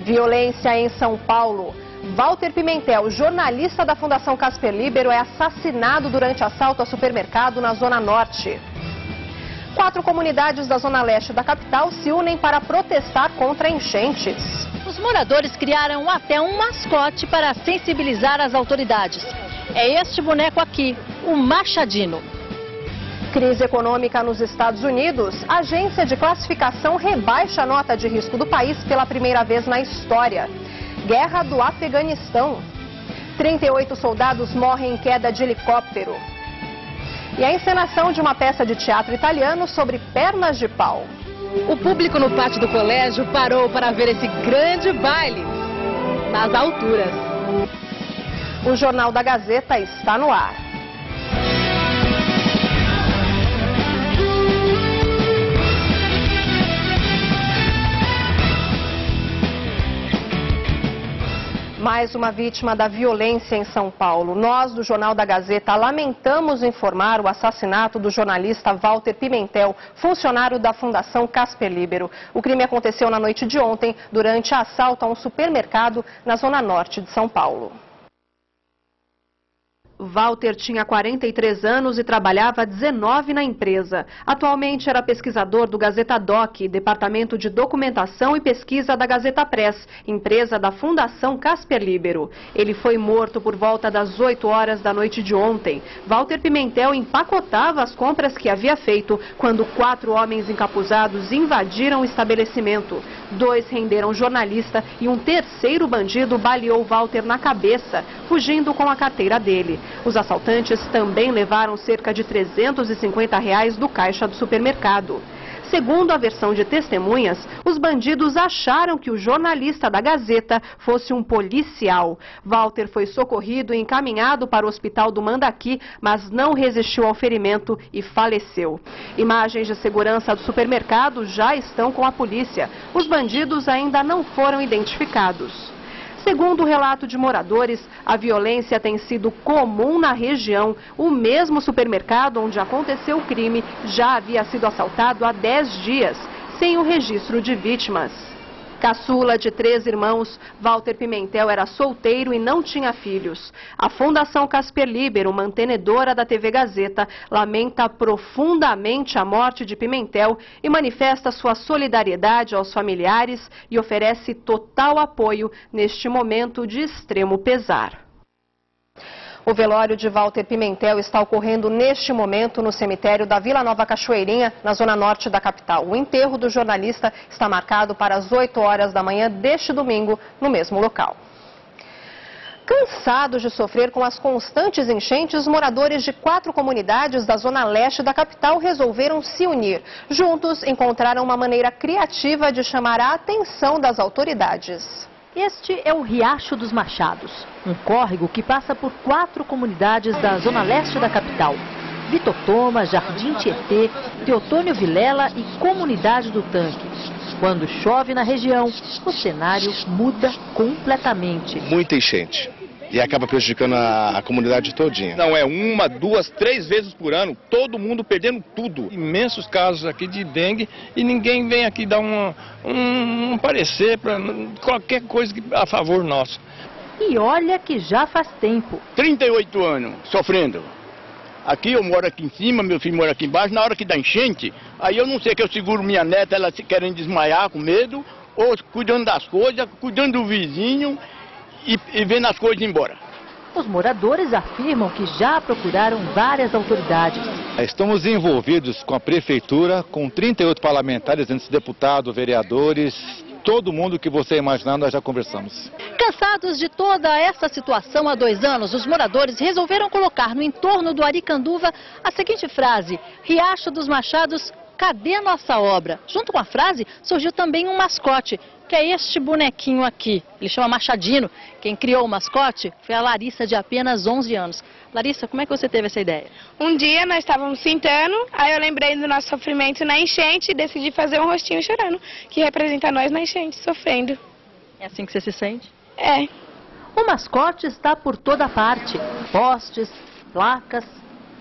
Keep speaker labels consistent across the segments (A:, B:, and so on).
A: Violência em São Paulo. Walter Pimentel, jornalista da Fundação Casper Libero, é assassinado durante assalto a supermercado na Zona Norte. 4 comunidades da Zona Leste da capital se unem para protestar contra enchentes.
B: Os moradores criaram até um mascote para sensibilizar as autoridades. É este boneco aqui, o Machadinho.
A: Crise econômica nos Estados Unidos. A agência de classificação rebaixa a nota de risco do país pela primeira vez na história. Guerra do Afeganistão. 38 soldados morrem em queda de helicóptero. E a encenação de uma peça de teatro italiano sobre pernas de pau.
B: O público no pátio do colégio parou para ver esse grande baile nas alturas.
A: O Jornal da Gazeta está no ar. Mais uma vítima da violência em São Paulo. Nós, do Jornal da Gazeta, lamentamos informar o assassinato do jornalista Walter Pimentel, funcionário da Fundação Casper Libero. O crime aconteceu na noite de ontem, durante assalto a um supermercado na Zona Norte de São Paulo. Walter tinha 43 anos e trabalhava há 19 na empresa. Atualmente era pesquisador do Gazeta Doc, Departamento de Documentação e Pesquisa da Gazeta Press, empresa da Fundação Casper Libero. Ele foi morto por volta das 8 horas da noite de ontem. Walter Pimentel empacotava as compras que havia feito quando 4 homens encapuzados invadiram o estabelecimento. 2 renderam o jornalista e um terceiro bandido baleou Walter na cabeça, fugindo com a carteira dele. Os assaltantes também levaram cerca de R$350 do caixa do supermercado. Segundo a versão de testemunhas, os bandidos acharam que o jornalista da Gazeta fosse um policial. Walter foi socorrido e encaminhado para o hospital do Mandaqui, mas não resistiu ao ferimento e faleceu. Imagens de segurança do supermercado já estão com a polícia. Os bandidos ainda não foram identificados. Segundo o relato de moradores, a violência tem sido comum na região. O mesmo supermercado onde aconteceu o crime já havia sido assaltado há 10 dias, sem o registro de vítimas. Caçula de 3 irmãos, Walter Pimentel era solteiro e não tinha filhos. A Fundação Casper Libero, mantenedora da TV Gazeta, lamenta profundamente a morte de Pimentel e manifesta sua solidariedade aos familiares e oferece total apoio neste momento de extremo pesar. O velório de Walter Pimentel está ocorrendo neste momento no cemitério da Vila Nova Cachoeirinha, na zona norte da capital. O enterro do jornalista está marcado para as 8 horas da manhã deste domingo, no mesmo local. Cansados de sofrer com as constantes enchentes, os moradores de 4 comunidades da zona leste da capital resolveram se unir. Juntos, encontraram uma maneira criativa de chamar a atenção das autoridades.
B: Este é o Riacho dos Machados, um córrego que passa por 4 comunidades da zona leste da capital. Vitor Toma, Jardim Tietê, Teotônio Vilela e Comunidade do Tanque. Quando chove na região, o cenário muda completamente.
C: Muita enchente. E acaba prejudicando a comunidade todinha.
D: Não é 1, 2, 3 vezes por ano, todo mundo perdendo tudo. Imensos casos aqui de dengue e ninguém vem aqui dar um parecer para qualquer coisa a favor nosso.
B: E olha que já faz tempo.
E: 38 anos sofrendo. Aqui eu moro aqui em cima, meu filho mora aqui embaixo. Na hora que dá enchente, aí eu não sei que eu seguro minha neta, ela querendo desmaiar com medo, ou cuidando das coisas, cuidando do vizinho. E vendo as coisas embora.
B: Os moradores afirmam que já procuraram várias autoridades.
C: Estamos envolvidos com a prefeitura, com 38 parlamentares, entre deputados, vereadores, todo mundo que você imaginar nós já conversamos.
B: Cansados de toda essa situação há 2 anos, os moradores resolveram colocar no entorno do Aricanduva a seguinte frase: Riacho dos Machados, cadê nossa obra? Junto com a frase surgiu também um mascote, que é este bonequinho aqui. Ele chama Machadinho. Quem criou o mascote foi a Larissa, de apenas 11 anos. Larissa, como é que você teve essa ideia?
F: Um dia nós estávamos pintando, aí eu lembrei do nosso sofrimento na enchente e decidi fazer um rostinho chorando, que representa nós na enchente, sofrendo.
B: É assim que você se sente?
F: É.
B: O mascote está por toda parte. Postes, placas,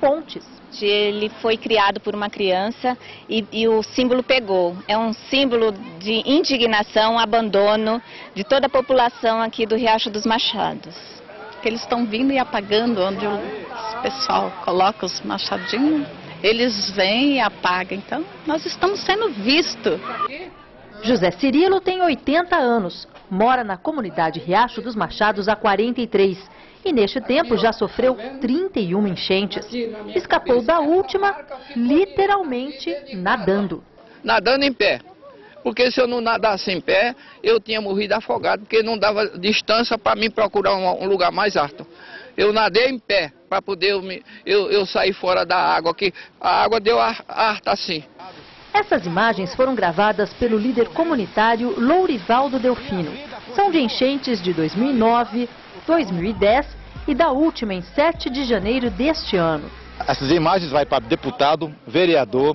B: pontes.
G: Ele foi criado por uma criança e o símbolo pegou. É um símbolo de indignação, abandono de toda a população aqui do Riacho dos Machados.
H: Eles estão vindo e apagando onde o pessoal coloca os machadinhos, eles vêm e apagam. Então, nós estamos sendo vistos.
B: José Cirilo tem 80 anos, mora na comunidade Riacho dos Machados há 43 e neste tempo já sofreu 31 enchentes. Escapou da última, literalmente nadando.
I: Nadando em pé, porque se eu não nadasse em pé, eu tinha morrido afogado, porque não dava distância para mim procurar um lugar mais alto. Eu nadei em pé para poder eu sair fora da água, que a água deu harta assim.
B: Essas imagens foram gravadas pelo líder comunitário Lourivaldo Delfino. São de enchentes de 2009, 2010 e da última em 7 de janeiro deste ano.
C: Essas imagens vai para deputado, vereador,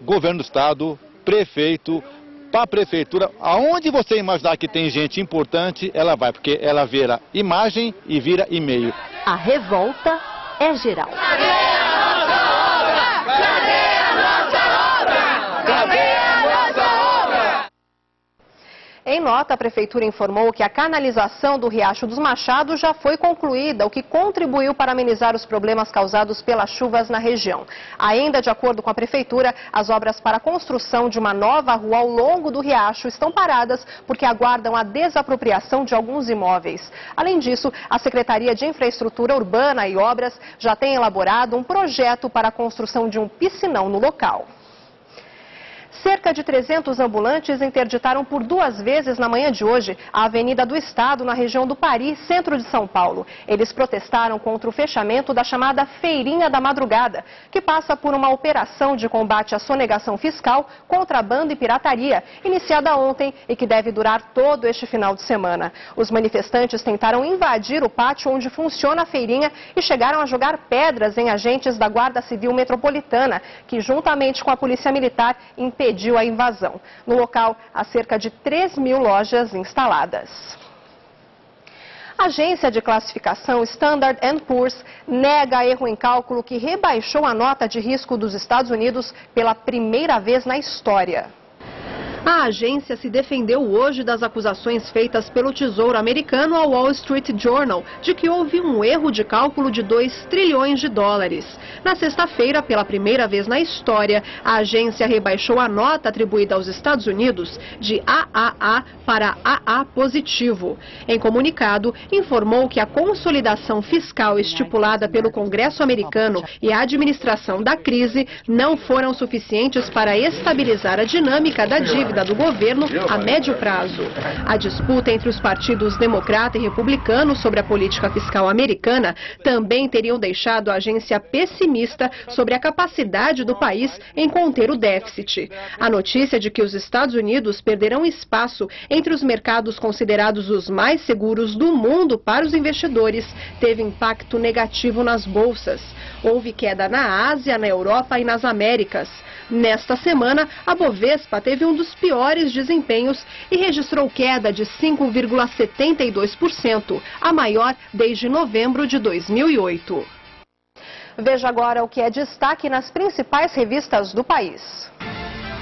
C: governo do estado, prefeito, para a prefeitura. Aonde você imaginar que tem gente importante, ela vai, porque ela vira imagem e vira e-mail.
B: A revolta é geral.
A: Em nota, a Prefeitura informou que a canalização do Riacho dos Machados já foi concluída, o que contribuiu para amenizar os problemas causados pelas chuvas na região. Ainda de acordo com a Prefeitura, as obras para a construção de uma nova rua ao longo do riacho estão paradas porque aguardam a desapropriação de alguns imóveis. Além disso, a Secretaria de Infraestrutura Urbana e Obras já tem elaborado um projeto para a construção de um piscinão no local. Cerca de 300 ambulantes interditaram por 2 vezes na manhã de hoje a Avenida do Estado, na região do Pari, centro de São Paulo. Eles protestaram contra o fechamento da chamada Feirinha da Madrugada, que passa por uma operação de combate à sonegação fiscal, contrabando e pirataria, iniciada ontem e que deve durar todo este final de semana. Os manifestantes tentaram invadir o pátio onde funciona a feirinha e chegaram a jogar pedras em agentes da Guarda Civil Metropolitana, que juntamente com a Polícia Militar impediu a invasão. No local, há cerca de 3.000 lojas instaladas. A agência de classificação Standard & Poor's nega erro em cálculo que rebaixou a nota de risco dos Estados Unidos pela primeira vez na história. A agência se defendeu hoje das acusações feitas pelo Tesouro Americano ao Wall Street Journal de que houve um erro de cálculo de 2 trilhões de dólares. Na sexta-feira, pela primeira vez na história, a agência rebaixou a nota atribuída aos Estados Unidos de AAA para AA positivo. Em comunicado, informou que a consolidação fiscal estipulada pelo Congresso americano e a administração da crise não foram suficientes para estabilizar a dinâmica da dívida do governo a médio prazo. A disputa entre os partidos democrata e republicano sobre a política fiscal americana também teriam deixado a agência pessimista sobre a capacidade do país em conter o déficit. A notícia de que os Estados Unidos perderão espaço entre os mercados considerados os mais seguros do mundo para os investidores teve impacto negativo nas bolsas. Houve queda na Ásia, na Europa e nas Américas. Nesta semana, a Bovespa teve um dos piores desempenhos e registrou queda de 5,72%, a maior desde novembro de 2008. Veja agora o que é destaque nas principais revistas do país.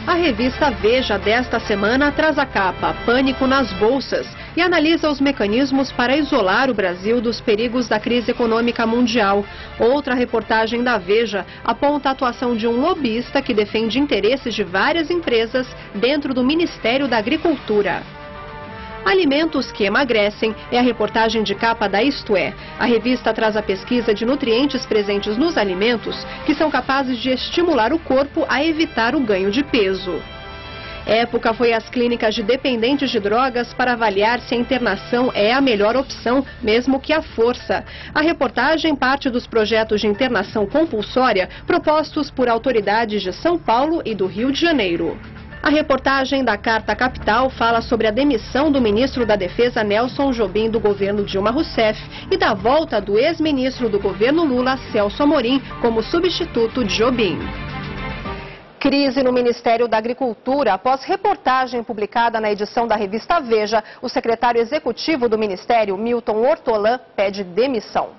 A: A revista Veja desta semana traz a capa Pânico nas Bolsas e analisa os mecanismos para isolar o Brasil dos perigos da crise econômica mundial. Outra reportagem da Veja aponta a atuação de um lobista que defende interesses de várias empresas dentro do Ministério da Agricultura. Alimentos que emagrecem é a reportagem de capa da Isto É. A revista traz a pesquisa de nutrientes presentes nos alimentos que são capazes de estimular o corpo a evitar o ganho de peso. Época foi às clínicas de dependentes de drogas para avaliar se a internação é a melhor opção, mesmo que à força. A reportagem parte dos projetos de internação compulsória propostos por autoridades de São Paulo e do Rio de Janeiro. A reportagem da Carta Capital fala sobre a demissão do ministro da Defesa Nelson Jobim do governo Dilma Rousseff e da volta do ex-ministro do governo Lula, Celso Amorim, como substituto de Jobim. Crise no Ministério da Agricultura. Após reportagem publicada na edição da revista Veja, o secretário executivo do Ministério, Milton Ortolan, pede demissão.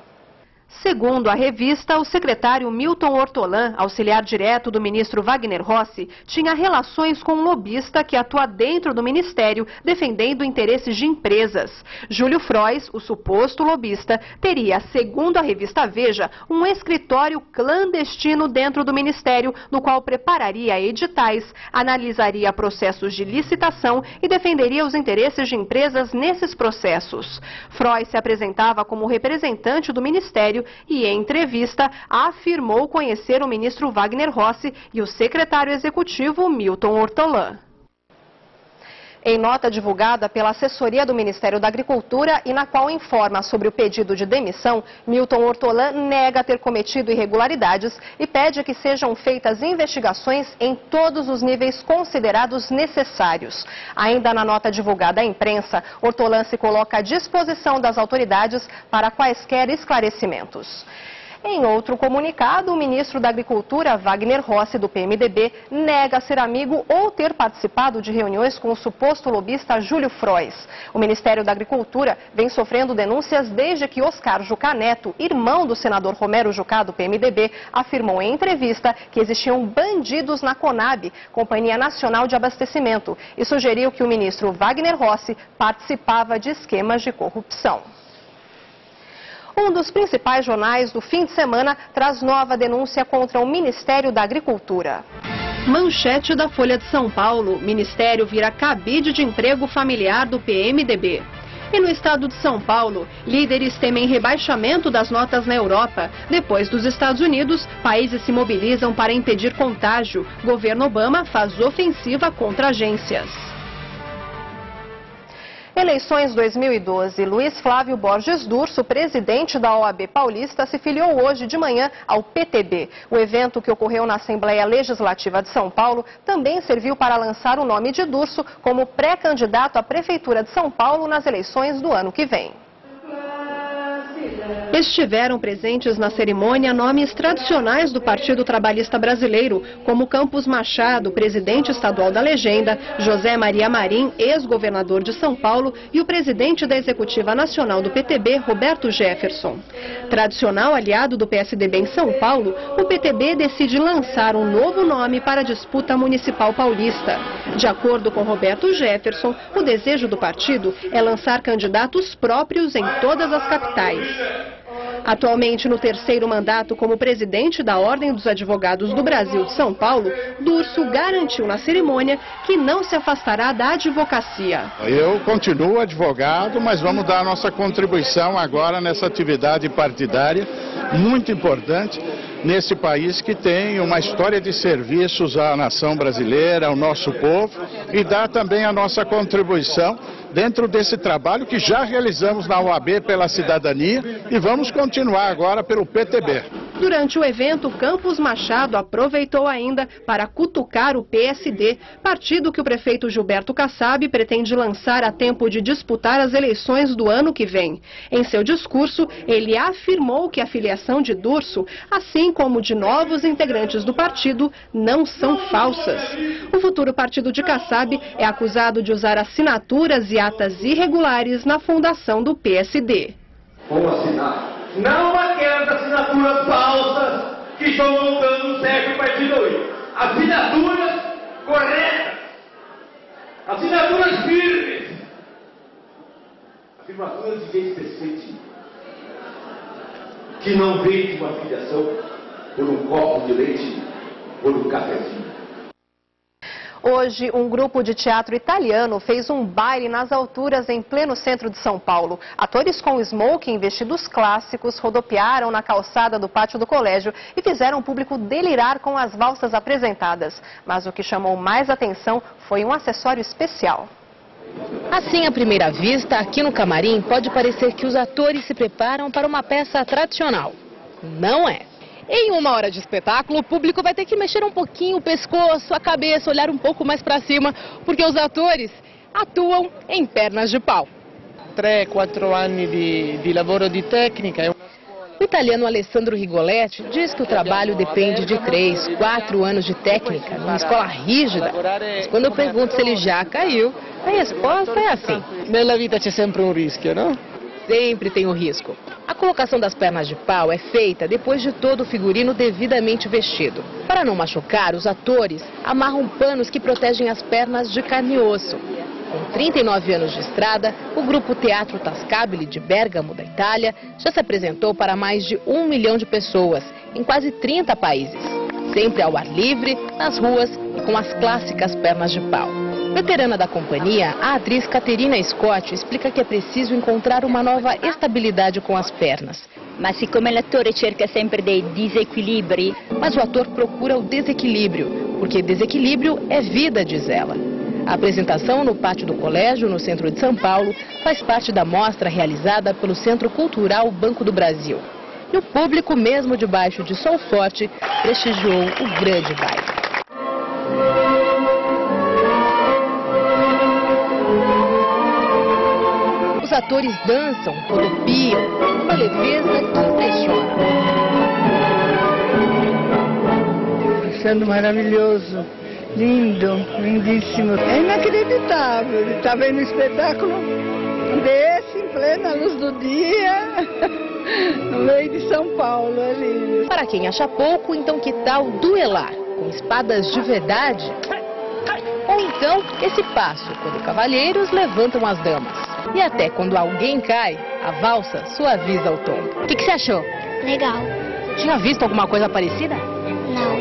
A: Segundo a revista, o secretário Milton Ortolan, auxiliar direto do ministro Wagner Rossi, tinha relações com um lobista que atua dentro do ministério, defendendo interesses de empresas. Júlio Frois, o suposto lobista, teria, segundo a revista Veja, um escritório clandestino dentro do ministério, no qual prepararia editais, analisaria processos de licitação e defenderia os interesses de empresas nesses processos. Frois se apresentava como representante do ministério e, em entrevista, afirmou conhecer o ministro Wagner Rossi e o secretário executivo Milton Ortolan. Em nota divulgada pela assessoria do Ministério da Agricultura e na qual informa sobre o pedido de demissão, Milton Ortolan nega ter cometido irregularidades e pede que sejam feitas investigações em todos os níveis considerados necessários. Ainda na nota divulgada à imprensa, Ortolan se coloca à disposição das autoridades para quaisquer esclarecimentos. Em outro comunicado, o ministro da Agricultura, Wagner Rossi, do PMDB, nega ser amigo ou ter participado de reuniões com o suposto lobista Júlio Frois. O Ministério da Agricultura vem sofrendo denúncias desde que Oscar Jucá Neto, irmão do senador Romero Jucá, do PMDB, afirmou em entrevista que existiam bandidos na Conab, Companhia Nacional de Abastecimento, e sugeriu que o ministro Wagner Rossi participava de esquemas de corrupção. Um dos principais jornais do fim de semana traz nova denúncia contra o Ministério da Agricultura. Manchete da Folha de São Paulo: Ministério vira cabide de emprego familiar do PMDB. E no estado de São Paulo, líderes temem rebaixamento das notas na Europa. Depois dos Estados Unidos, países se mobilizam para impedir contágio. Governo Obama faz ofensiva contra agências. Eleições 2012. Luiz Flávio Borges Durso, presidente da OAB Paulista, se filiou hoje de manhã ao PTB. O evento, que ocorreu na Assembleia Legislativa de São Paulo, também serviu para lançar o nome de Durso como pré-candidato à Prefeitura de São Paulo nas eleições do ano que vem. Estiveram presentes na cerimônia nomes tradicionais do Partido Trabalhista Brasileiro, como Campos Machado, presidente estadual da Legenda, José Maria Marim, ex-governador de São Paulo, e o presidente da Executiva Nacional do PTB, Roberto Jefferson. Tradicional aliado do PSDB em São Paulo, o PTB decide lançar um novo nome para a disputa municipal paulista. De acordo com Roberto Jefferson, o desejo do partido é lançar candidatos próprios em todas as capitais. Atualmente no terceiro mandato como presidente da Ordem dos Advogados do Brasil de São Paulo, Durso garantiu na cerimônia que não se afastará da advocacia.
J: Eu continuo advogado, mas vamos dar a nossa contribuição agora nessa atividade partidária muito importante nesse país que tem uma história de serviços à nação brasileira, ao nosso povo, e dar também a nossa contribuição dentro desse trabalho que já realizamos na OAB pela cidadania e vamos continuar agora pelo PTB.
A: Durante o evento, Campos Machado aproveitou ainda para cutucar o PSD, partido que o prefeito Gilberto Kassab pretende lançar a tempo de disputar as eleições do ano que vem. Em seu discurso, ele afirmou que a filiação de Durso, assim como de novos integrantes do partido, não são falsas. O futuro partido de Kassab é acusado de usar assinaturas e atas irregulares na fundação do PSD.
K: Vamos assinar. Não aquelas assinaturas falsas que estão montando o certo partido hoje. Assinaturas corretas. Assinaturas firmes. Afirmações de gente decente. Que não vem de uma filiação por um copo de leite, por um cafezinho.
A: Hoje, um grupo de teatro italiano fez um baile nas alturas em pleno centro de São Paulo. Atores com smoking, vestidos clássicos, rodopiaram na calçada do pátio do colégio e fizeram o público delirar com as valsas apresentadas. Mas o que chamou mais atenção foi um acessório especial.
L: Assim, à primeira vista, aqui no camarim, pode parecer que os atores se preparam para uma peça tradicional. Não é. Em uma hora de espetáculo, o público vai ter que mexer um pouquinho o pescoço, a cabeça, olhar um pouco mais para cima, porque os atores atuam em pernas de pau.
M: 3, 4 anos de lavoro de técnica.
L: O italiano Alessandro Rigoletti diz que o trabalho depende de 3, 4 anos de técnica, numa escola rígida. Mas quando eu pergunto se ele já caiu, a resposta é assim.
M: Nella vita c'è sempre un rischio, não?
L: sempre tem o risco. A colocação das pernas de pau é feita depois de todo o figurino devidamente vestido. Para não machucar, os atores amarram panos que protegem as pernas de carne e osso. Com 39 anos de estrada, o grupo Teatro Tascabili de Bérgamo, da Itália, já se apresentou para mais de 1 milhão de pessoas, em quase 30 países. Sempre ao ar livre, nas ruas e com as clássicas pernas de pau. Veterana da companhia, a atriz Caterina Scott explica que é preciso encontrar uma nova estabilidade com as pernas.
N: Mas siccome l'attore cerca sempre dei disequilibri...
L: Mas o ator procura o desequilíbrio, porque desequilíbrio é vida, diz ela. A apresentação no pátio do colégio, no centro de São Paulo, faz parte da mostra realizada pelo Centro Cultural Banco do Brasil. E o público, mesmo debaixo de sol forte, prestigiou o grande baile. Os atores dançam, rodopiam, uma leveza que impressiona.
O: Achando maravilhoso, lindo, lindíssimo. É inacreditável, está vendo um espetáculo desse em plena luz do dia, no meio de São Paulo, é lindo.
L: Para quem acha pouco, então que tal duelar com espadas de verdade? Ou então esse passo, quando cavalheiros levantam as damas. E até quando alguém cai, a valsa suaviza o tom. O que você achou?
P: Legal.
L: Tinha visto alguma coisa parecida?
P: Não.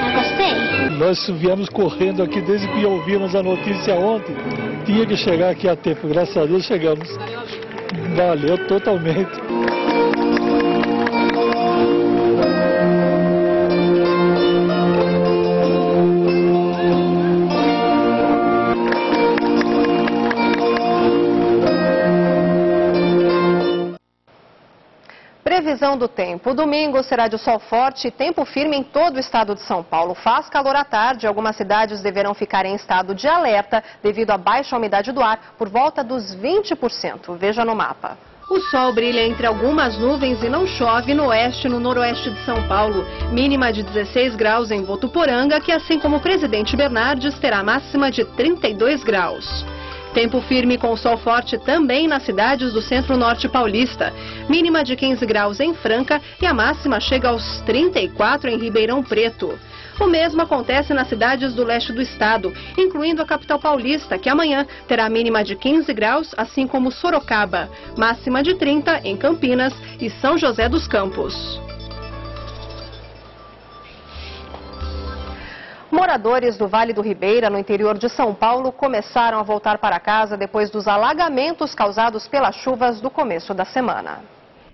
P: Eu gostei.
Q: Nós viemos correndo aqui desde que ouvimos a notícia ontem. Tinha que chegar aqui a tempo. Graças a Deus chegamos. Valeu totalmente.
A: Previsão do tempo. O domingo será de sol forte e tempo firme em todo o estado de São Paulo. Faz calor à tarde. Algumas cidades deverão ficar em estado de alerta devido à baixa umidade do ar, por volta dos 20%. Veja no mapa. O sol brilha entre algumas nuvens e não chove no oeste e no noroeste de São Paulo. Mínima de 16 graus em Votuporanga, que assim como o Presidente Bernardes terá máxima de 32 graus. Tempo firme com sol forte também nas cidades do centro-norte paulista. Mínima de 15 graus em Franca e a máxima chega aos 34 em Ribeirão Preto. O mesmo acontece nas cidades do leste do estado, incluindo a capital paulista, que amanhã terá mínima de 15 graus, assim como Sorocaba. Máxima de 30 em Campinas e São José dos Campos. Moradores do Vale do Ribeira, no interior de São Paulo, começaram a voltar para casa depois dos alagamentos causados pelas chuvas do começo da semana.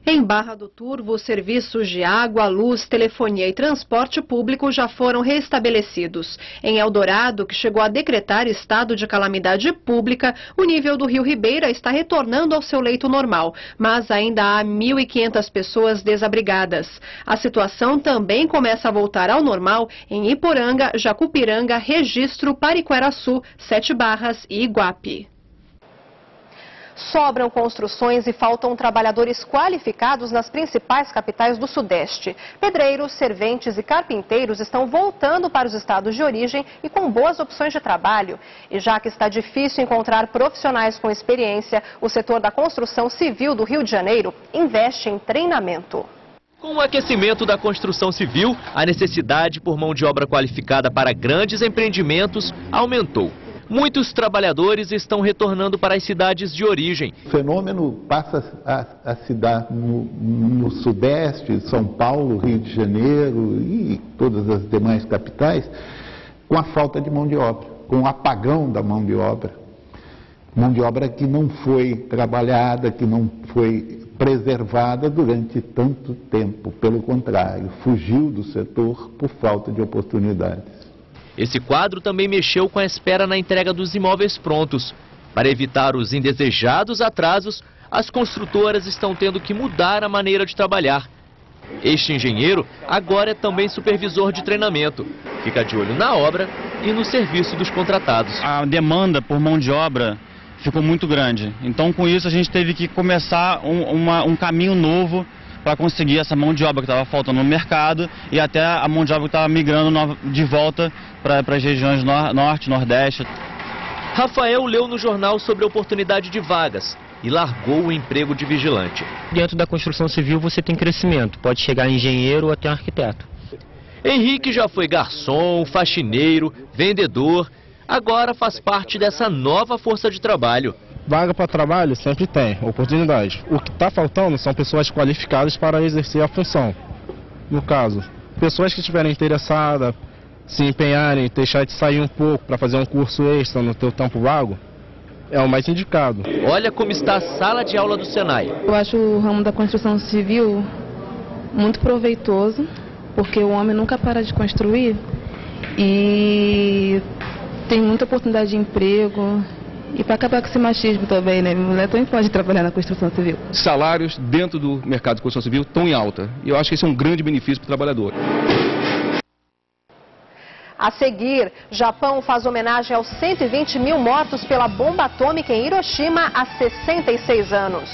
A: Em Barra do Turvo, os serviços de água, luz, telefonia e transporte público já foram restabelecidos. Em Eldorado, que chegou a decretar estado de calamidade pública, o nível do Rio Ribeira está retornando ao seu leito normal, mas ainda há 1.500 pessoas desabrigadas. A situação também começa a voltar ao normal em Iporanga, Jacupiranga, Registro, Pariqueraçu, Sete Barras e Iguape. Sobram construções e faltam trabalhadores qualificados nas principais capitais do Sudeste. Pedreiros, serventes e carpinteiros estão voltando para os estados de origem e com boas opções de trabalho. E já que está difícil encontrar profissionais com experiência, o setor da construção civil do Rio de Janeiro investe em treinamento.
R: Com o aquecimento da construção civil, a necessidade por mão de obra qualificada para grandes empreendimentos aumentou. Muitos trabalhadores estão retornando para as cidades de origem.
S: O fenômeno passa a se dar no Sudeste, São Paulo, Rio de Janeiro e todas as demais capitais, com a falta de mão de obra, com o apagão da mão de obra. Mão de obra que não foi trabalhada, que não foi preservada durante tanto tempo. Pelo contrário, fugiu do setor por falta de oportunidades.
R: Esse quadro também mexeu com a espera na entrega dos imóveis prontos. Para evitar os indesejados atrasos, as construtoras estão tendo que mudar a maneira de trabalhar. Este engenheiro agora é também supervisor de treinamento. Fica de olho na obra e no serviço dos contratados.
T: A demanda por mão de obra ficou muito grande. Então, com isso, a gente teve que começar um caminho novo para conseguir essa mão de obra que estava faltando no mercado e até a mão de obra que estava migrando de volta para as regiões norte, nordeste.
R: Rafael leu no jornal sobre a oportunidade de vagas. e largou o emprego de vigilante.
U: Dentro da construção civil você tem crescimento, pode chegar a engenheiro ou até arquiteto.
R: Henrique já foi garçom, faxineiro, vendedor, agora faz parte dessa nova força de trabalho.
V: Vaga para trabalho sempre tem, oportunidade. O que está faltando são pessoas qualificadas para exercer a função. No caso, pessoas que estiverem interessadas, se empenharem, deixar de sair um pouco para fazer um curso extra no teu tempo vago, é o mais indicado.
R: Olha como está a sala de aula do Senai.
W: Eu acho o ramo da construção civil muito proveitoso, porque o homem nunca para de construir e tem muita oportunidade de emprego. E para acabar com esse machismo também, né? Mulher também pode trabalhar na construção civil.
X: Salários dentro do mercado de construção civil estão em alta. E eu acho que esse é um grande benefício para o trabalhador.
A: A seguir, Japão faz homenagem aos 120 mil mortos pela bomba atômica em Hiroshima há 66 anos.